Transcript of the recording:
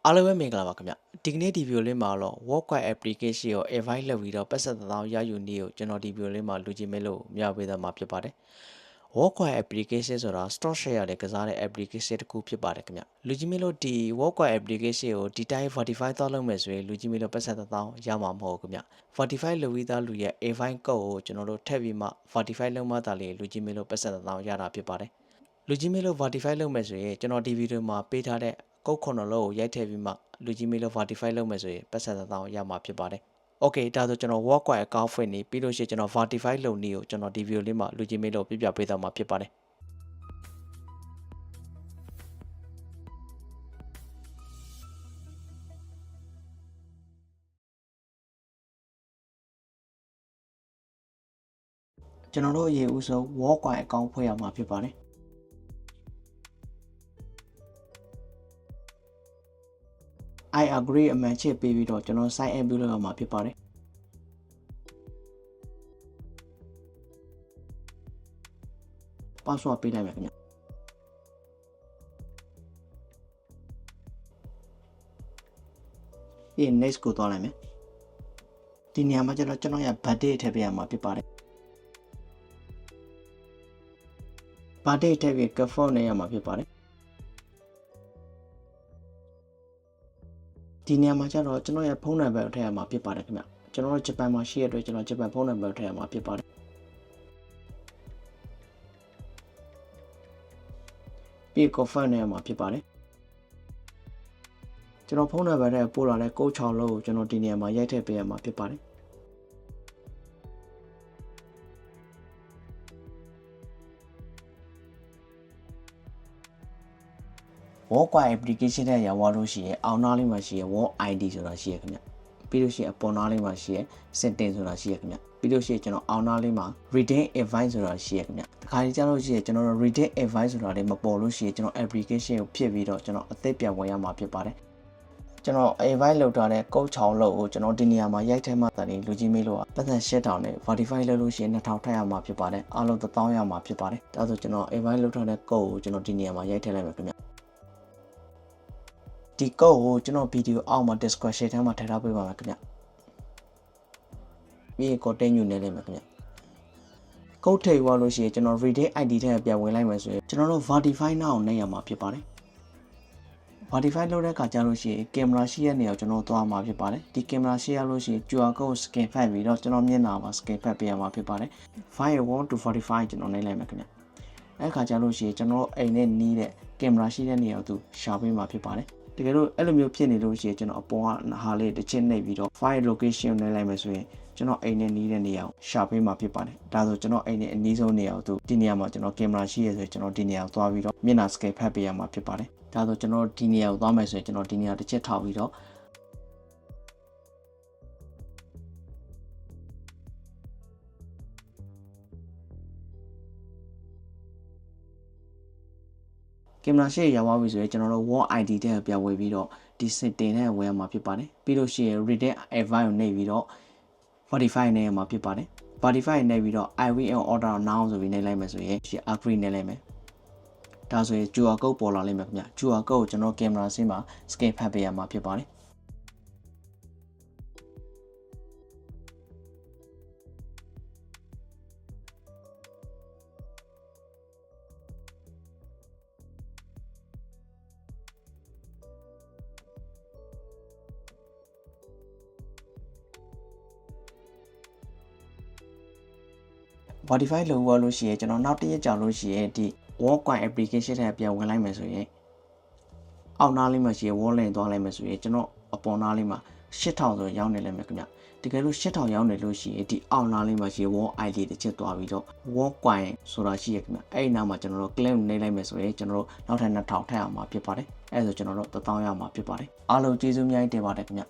အားလုံးပဲမင်္ဂလာပါခင်ဗျဒီကနေ့ဒီဗီဒီယိုလေးမှာတော့ Workwire application ကို invite လုပ်ပြီးတော့ပတ်သက်သောရယူနည်းကိုကျွန်တော်ဒီဗီဒီယိုလေးမှာလူကြည့်မဲ့လို့မျှဝေပေးသွားမှာဖြစ်ပါတယ် Workwire application ဆိုတာ stock share နဲ့ကစားတဲ့ application တစ်ခုဖြစ်ပါတယ်ခင်ဗျလူကြည့်မဲ့လို့ဒီ Workwire application ကိုဒီတိုင်း verify သွားလုပ်မယ်ဆိုရင်လူကြည့်မဲ့လို့ပတ်သက်သောရမှာမဟုတ်ဘူးခင်ဗျ verify လုပ်ပြီးသားလူရဲ့ invite code ကိုကျွန်တော်တို့ထည့်ပြီးမှ verify လုပ်မှသာလေလူကြည့်မဲ့လို့ပတ်သက်သောရတာဖြစ်ပါတယ်လူကြီးမေလို့ verify လုပ်မယ်ဆိုရင်ကျွန်တော်ဒီဗီဒီယိုမှာပေးထားတဲ့ကုတ်9လုံးကိုရိုက်ထည့်ပြီးမှလူကြီးမေလို့ verify လုပ်မယ်ဆိုရင်ပတ်သက်သောရမှာဖြစ်ပါတယ်။ Okay ဒါဆိုကျွန်တော် Workwire account ဖွင့်နေပြီးလို့ရှိရင်ကျွန်တော် verify လုပ်နည်းကိုကျွန်တော်ဒီဗီဒီယိုလေးမှာလူကြီးမေလို့ပြပြပေးသွားမှာဖြစ်ပါတယ်။ကျွန်တော်တို့အရင်ဦးဆုံး Workwire account ဖွင့်ရမှာဖြစ်ပါတယ်။ I agree အမှန်ချစ်ပေးပြီးတော့ကျွန်တော် sign in ပြုလုပ်ရမှာဖြစ်ပါတယ်။ password ပေးလိုက်မယ်ခင်ဗျ။ဒီ next ကိုသွားလိုက်မယ်။ဒီနေရာမှာကျွန်တော်ရဲ့ birthday ထည့်ပေးရမှာဖြစ်ပါတယ်။ birthday ထည့်ပြီး confirm နဲ့ရမှာဖြစ်ပါတယ်။ဒီနေရာမှာကျတော့ကျွန်တော်ရဲ့ဖုန်းနံပါတ်ကိုထည့်ရမှာဖြစ်ပါတယ်ခင်ဗျကျွန်တော်တို့ဂျပန်မှာရှိရတဲ့အတွက်ကျွန်တော်ဂျပန်ဖုန်းနံပါတ်ကိုထည့်ရမှာဖြစ်ပါတယ်ပြီး confirm နဲ့ရမှာဖြစ်ပါတယ်ကျွန်တော်ဖုန်းနံပါတ်နဲ့ပို့လာတဲ့ကို6လုံးကိုကျွန်တော်ဒီနေရာမှာရိုက်ထည့်ပေးရမှာဖြစ်ပါတယ်Workwire application နဲ့ရောက်သွားလို့ရှိရင်အောက်နားလေးမှာရှိရ Work ID ဆိုတာရှိရခင်ဗျပြီးလို့ရှိရင်အပေါ်နားလေးမှာရှိရ setting ဆိုတာရှိရခင်ဗျပြီးလို့ရှိရင်ကျွန်တော်အောက်နားလေးမှာ reading advice ဆိုတာရှိရခင်ဗျဒီခါကြီးကြားလို့ရှိရင်ကျွန်တော် reading advice ဆိုတာလေးမပေါ်လို့ရှိရင်ကျွန်တော် application ကိုဖြစ်ပြီးတော့ကျွန်တော်အသစ်ပြန်ဝင်ရမှာဖြစ်ပါတယ်ကျွန်တော် advice လုပ်ထားတဲ့ code 6လုံးကိုကျွန်တော်ဒီနေရာမှာရိုက်ထည့်မှသာလေလူကြီးမေးလို့ပတ်သက်8000နဲ့ verify လုပ်လို့ရှိရင်2000ထည့်ရမှာဖြစ်ပါတယ်အားလုံး1000ရမှာဖြစ်ပါတယ်ဒါဆိုကျွန်တော် advice လုပ်ထားတဲ့ code ကိုကျွန်တော်ဒီနေရာမှာရိုက်ထည့်လိုက်မယ်ခင်ဗျဒီ code ကိုကျွန်တော်ဗီဒီယိုအောက်မှာ description ထဲမှာထည့်ထားပေးပါမယ်ခင်ဗျပြီးရင် continue နဲ့လည်းမယ်ခင်ဗျ code ထည့်သွားလို့ရှိရင်ကျွန်တော် reading ID ထဲပြန်ဝင်လိုက်မယ်ဆိုရင်ကျွန်တော်တို့ verify now နဲ့ရမှာဖြစ်ပါတယ် verify လုပ်တဲ့အခါကျလို့ရှိရင် camera ရှိတဲ့နေရာကိုကျွန်တော်သွားမှာဖြစ်ပါတယ်ဒီ camera ရှိရလို့ရှိရင် QR code scan ဖတ်ပြီးတော့ကျွန်တော်မျက်နှာမှာ scan ဖတ်ပေးရမှာဖြစ်ပါတယ် file 1 to 45ကျွန်တော်နှိပ်လိုက်မယ်ခင်ဗျအဲ့ခါကျလို့ရှိရင်ကျွန်တော်အိမ်နဲ့နီးတဲ့ camera ရှိတဲ့နေရာကိုသူရှာပေးမှာဖြစ်ပါတယ်တကယ်လို့အဲ့လိုမျိုးဖြစ်နေလို့ရှိရင်ကျွန်တော်အပေါ်ကဟာလေးတစ်ချက်နှိပ်ပြီးတော့ file location နဲ့လိုက်မယ်ဆိုရင်ကျွန်တော်အိမ်နဲ့နီးတဲ့နေရာကိုရှာပေးမှာဖြစ်ပါတယ်ဒါဆိုကျွန်တော်အိမ်နဲ့အနီးဆုံးနေရာကိုသူဒီနေရာမှာကျွန်တော်ကင်မရာရှိရဆိုရင်ကျွန်တော်ဒီနေရာကိုသွားပြီးတော့မျက်နှာ scan ဖတ်ပေးရမှာဖြစ်ပါတယ်ဒါဆိုကျွန်တော်ဒီနေရာကိုသွားမယ်ဆိုရင်ကျွန်တော်ဒီနေရာတစ်ချက်ထောက်ပြီးတော့ကင်မရာရှေ့ရောက်သွားပြီဆိုရင်ကျွန်တော်တို့ Work ID တဲ့ပြန်ဝေပြီးတော့ဒီ setting နဲ့ဝင်ရမှာဖြစ်ပါတယ်ပြီးလို့ရှိရင် reading advice ကိုနှိပ်ပြီးတော့ verify နဲ့ရမှာဖြစ်ပါတယ် verify နဲ့ပြီးတော့ I will order now ဆိုပြီးနှိပ်လိုက်မယ်ဆိုရင် agree နဲ့လိုက်မယ်ဒါဆိုရင် QR code ပေါ်လာလိမ့်မယ်ခင်ဗျ QR code ကိုကျွန်တော်ကင်မရာဆင်းမှာ scan ဖတ်ပေးရမှာဖြစ်ပါတယ်verify လုပ်ရလို့ရှိရင်ကျွန်တော်နောက်တစ်ရက်ကြာလို့ရှိရင်ဒီ Workwire application ထဲပြန်ဝင်လိုက်မယ်ဆိုရင်အောက်နားလေးမှာရှိရ wallet သွားလိုက်မယ်ဆိုရင်ကျွန်တော်အပေါ်နားလေးမှာ8000ဆိုရောက်နေလိမ့်မယ်ခင်ဗျတကယ်လို့8000ရောက်နေလို့ရှိရင်ဒီအောက်နားလေးမှာရှိရ Work ID တစ်ချက်သွားပြီးတော့ Workwire ဆိုတာရှိရခင်ဗျအဲ့ဒီနားမှာကျွန်တော်တို့ claim နှိပ်လိုက်မယ်ဆိုရင်ကျွန်တော်တို့နောက်ထပ်2000ထပ်အောင်မှာဖြစ်ပါတယ်အဲ့ဒါဆိုကျွန်တော်တို့1000ရမှာဖြစ်ပါတယ်အားလုံးကျေးဇူးအများကြီးတင်ပါတယ်ခင်ဗျ